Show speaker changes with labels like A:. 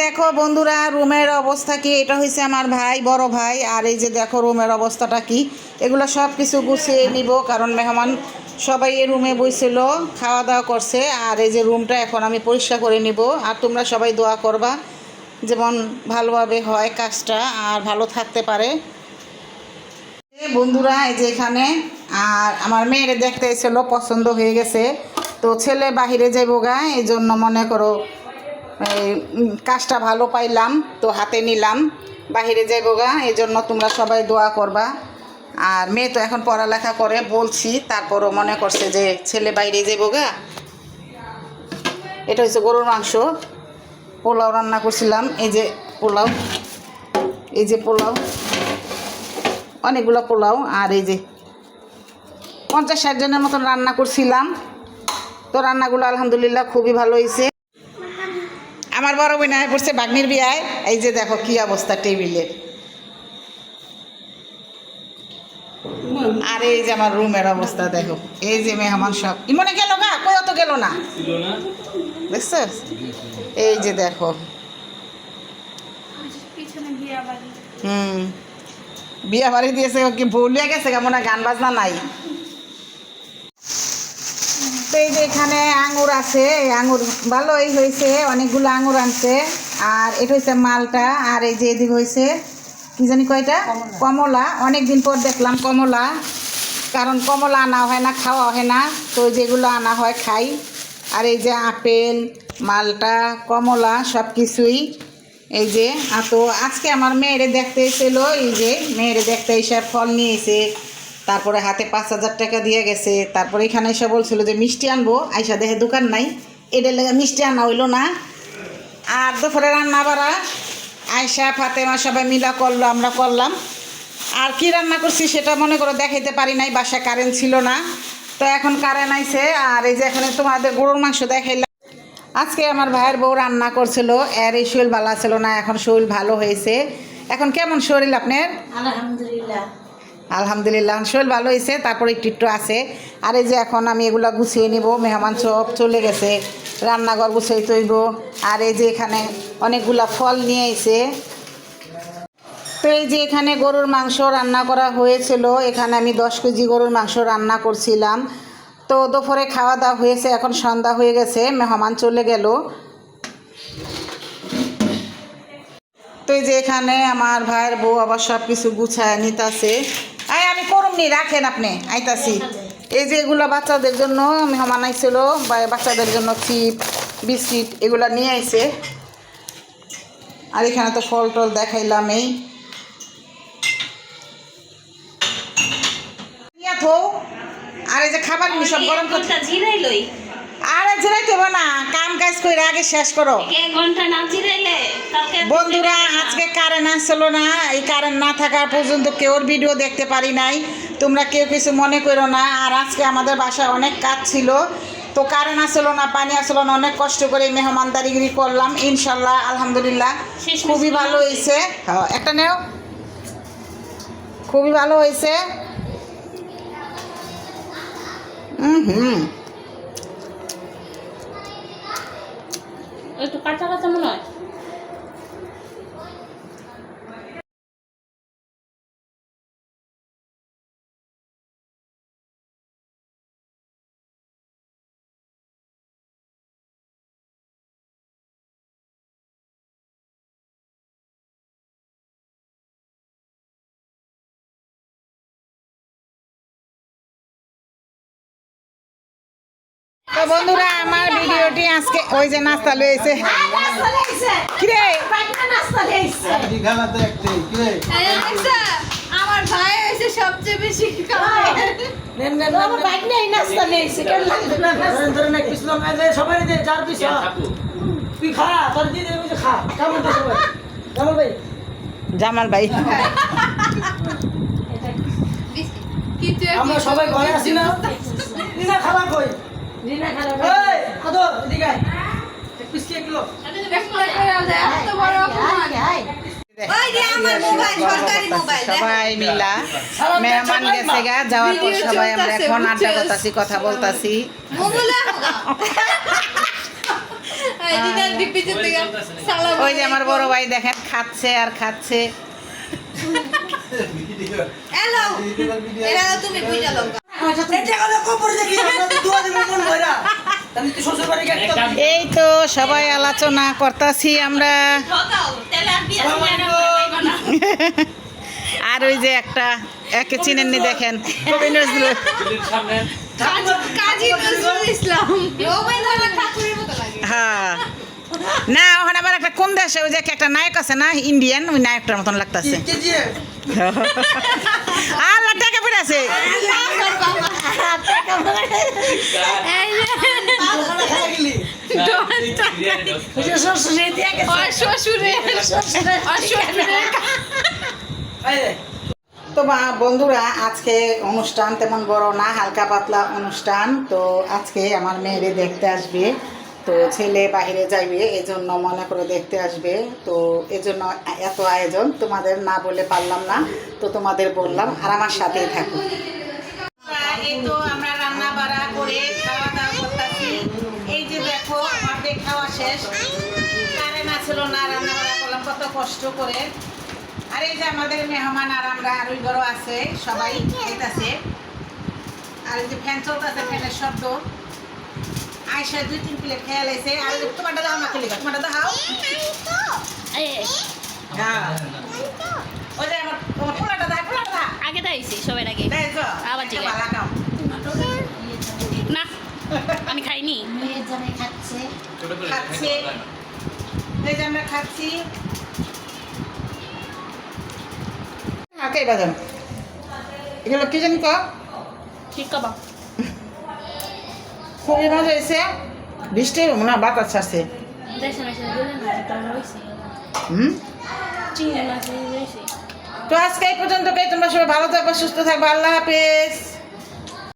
A: দেখো বন্ধুরা রুমের অবস্থা কি, এটা হয়েছে আমার ভাই, বড় ভাই। আর এই যে দেখো রুমের অবস্থাটা কি, এগুলো সব কিছু গুছিয়ে নিব, কারণ মেহমান সবাই এই রুমে বসছিল, খাওয়া দাওয়া করছে। আর এই যে রুমটা এখন আমি পরিষ্কার করে নিব। আর তোমরা সবাই দোয়া করবা যেমন ভালোভাবে হয় কাজটা আর ভালো থাকতে পারে। বন্ধুরা এই যে এখানে আর আমার মেয়েরে দেখতে এসেছিল, পছন্দ হয়ে গেছে, তো ছেলে বাহিরে যাইব গা, এই জন্য মনে করো কাজটা ভালো পাইলাম তো হাতে নিলাম, বাহিরে যাইব গা, এই জন্য তোমরা সবাই দোয়া করবা। আর মেয়ে তো এখন পড়ালেখা করে বলছি, তারপরও মনে করছে যে ছেলে বাইরে যাইব গা। এটা হচ্ছে গরুর মাংস, পোলাও রান্না করছিলাম, এই যে পোলাও, এই যে পোলাও, অনেকগুলো পোলাও। আর এই যে 50-60 জনের মতন রান্না করছিলাম, তো রান্নাগুলো আলহামদুলিল্লাহ খুবই ভালো হয়েছে। আমার বড় বোন আয় পড়ছে বাগ্নির বিয়ায়, এই যে দেখো কি অবস্থা টেবিলের। আর এই যে আমার রুমের অবস্থা দেখো, এই যে মেহমান সব ইমনে গেল গা, কই তো গেল না, দেখছ? এই যে দেখো, বিয়া বাড়ি দিয়েছে, কি ভুলিয়া গেছে কেমন, গান বাজনা নাই। তো এই যে এখানে আঙুর আছে, এই আঙুর ভালোই হয়েছে, অনেকগুলো আঙুর আনছে। আর এটা হচ্ছে মালটা। আর এই যে এদিকে হয়েছে কি জানি কয়টা, কমলা। অনেক দিন পর দেখলাম কমলা, কারণ কমলা আনা হয় না, খাওয়া হয় না, তো যেগুলো আনা হয় খাই। আর এই যে আপেল, মালটা, কমলা সব কিছুই। এই যে তো আজকে আমার মেয়েরে দেখতে এসেছিল, এই যে মেয়েরে দেখতে এসে ফল নিয়ে এসে, তারপরে হাতে 5,000 টাকা দিয়ে গেছে। তারপরে এখানে এসে বলছিল যে মিষ্টি আনবো, আইসা দেখে দোকান নাই, এটার লেগে মিষ্টি আনা হইলো না। আর দুপুরে রান্না বাড়া আয়সা ফাতেমা সবাই মিলা করলো, আমরা করলাম। আর কি রান্না করছি সেটা মনে করো দেখাইতে পারি নাই, বাসায় কারেন্ট ছিল না, তো এখন কারেন্ট আইছে। আর এই যে এখানে তোমাদের গরুর মাংস দেখাইলাম। আজকে আমার ভাইয়ের বউ রান্না করছিল, এর এই শরীর ভালো ছিল না, এখন শরীর ভালো হয়েছে। এখন কেমন শরীর আপনার?
B: আলহামদুলিল্লাহ।
A: আলহামদুলিল্লাহ শরীর ভালো হয়েছে, তারপরে একটু আছে। আর এই যে এখন আমি এগুলো গুছিয়ে নিব, মেহমান সব চলে গেছে, রান্নাঘর গুছিয়ে তৈব। আর এই যে এখানে অনেকগুলা ফল নিয়ে এসে, তো এই যে এখানে গরুর মাংস রান্না করা হয়েছিল, এখানে আমি 10 কেজি গরুর মাংস রান্না করছিলাম। তো দুপুরে খাওয়া দাওয়া হয়েছে, এখন সন্ধ্যা হয়ে গেছে, মেহমান চলে গেল। তো এই যে এখানে আমার ভাইয়ের বউ আবার সব কিছু গুছায় নিতেছে। আমি করুম নি, রাখেন আপনি, আইতাছি। এই যে এগুলো বাচ্চাদের জন্য মেহমান আইছিল, বাচ্চাদের জন্য চিপ বিস্কিট এগুলো নিয়ে আইছে। আর এখানে তো ফল টল দেখাইলাম। এই আর এই যে খাবার সব গরম করতে
B: জিরাইলই।
A: আরে জিরাইতে হবে না, কাম কাজ করে আগে শেষ করো।
B: এক ঘন্টা না জিরাইলে
A: বন্ধুরা আজকে কারেন্ট আসছিল না, এই কারেন্ট না থাকার পর্যন্ত কেউর ভিডিও দেখতে পারি নাই, তোমরা কেউ কিছু মনে করো না। আর আজকে আমাদের বাসায় অনেক কাজ ছিল, তো কারেন্ট আসছিল না, পানি আসছিল না, অনেক কষ্ট করে মেহমানদারিগিরি করলাম। ইনশাল্লাহ আলহামদুলিল্লাহ খুবই ভালো হয়েছে। হ্যাঁ একটা নেও, খুবই ভালো হয়েছে।
B: একটু কাঁচা কাঁচা মনে হয়।
A: তো বন্ধুরা আমার ভিডিওটি আজকে ওই যে নাস্তা লয়েছে, কিরে
C: আমার ভাই হয়েছে সবচেয়ে বেশি
A: জামাল ভাই
C: আমরা সবাই ঘরে আসি না, খাবার কই
A: সবাই মিলা মেহমান গেছে গা, যাওয়ার পর সবাই আমরা এখন আড্ডা করতেছি, কথা বলতাছি।
C: এদিকে ডিপিতে থেকে সালাম।
A: ওই যে আমার বড় ভাই দেখেন খাচ্ছে আর খাচ্ছে।
C: হ্যালো এরা তুমি বুঝা লঙ্কা
D: এটা হলো কবর দেখি আমরা দোয়া দেব মন ভরা আমি তো শ্বশুর বাড়ি গেছি
A: এই তো সবাই আলোচনা করতেছি আমরা।
B: ঠকাও তাহলে আর বিয়ে করে না।
A: আর ওই যে একটা একে চিনেননি দেখেন কবি নজরুল।
C: কাজী নজরুল ইসলাম রবীন্দ্রনাথ ঠাকুরের মতো লাগে।
A: হ্যাঁ না ওখানে আবার একটা কোন দেশে ওই যে একটা নায়ক আছে না ইন্ডিয়ান, ওই নায়কটার মতন লাগতেছে।
D: কেজি
A: আল্লাহ টাকা পেড়াছে।
D: খাইলি আরে
A: তো বন্ধুরা আজকে অনুষ্ঠান তেমন বড় না, হালকা পাতলা অনুষ্ঠান। তো আজকে আমার মেয়েরে দেখতে আসবে, তো ছেলে বাইরে যাইবে এজন্য মনে করে দেখতে আসবে। তো এজন্য এত আয়োজন, তোমাদের না বলে পারলাম না, তো তোমাদের বললাম আর আমার সাথেই থাকো। এই তো আমরা রান্না বাড়া করে খাওয়া দাওয়া করতেছি। এই যে দেখো অর্ধেক খাওয়া শেষ, কারেন্ট আসলো না, রান্না বাড়া করলাম কত কষ্ট করে। আর এই যে আমাদের মেহমান আর আমরা আর ওই ঘরও আছে, সবাই খাইতেছে। আর এই যে ফ্যান চলতেছে, ফ্যানের শব্দ। আয়সা 2-3 প্লেট খেয়াল আছে। আর তোমারটা দাও, আমাকে লিখা তোমারটা দাও। হ্যাঁ ওই যে আমার পোলাটা দাও, পোলাটা দাও।
B: আগে দাইছি সবার আগে
A: দেখো
B: আবার জিজ্ঞাসা।
A: ভালো খাও।
B: না আমি খাইনি।
A: খাচ্ছে এই যে আমরা খাচ্ছি। হাঁকাই বাজান এগুলো কি জানি কা
B: ঠিক কবা
A: খুবই মজা হয়েছে। বৃষ্টি মনে হয় বাতাস ছাড়ছে।
B: দেশে মেশে দিলে না তোমরা হইছে
A: হুম
B: চিংড়ি মাছ হইছে।
A: তো আজকে এই পর্যন্ত তোমরা সবাই ভালো থাকবে, সুস্থ থাকবে। আল্লাহ হাফেজ।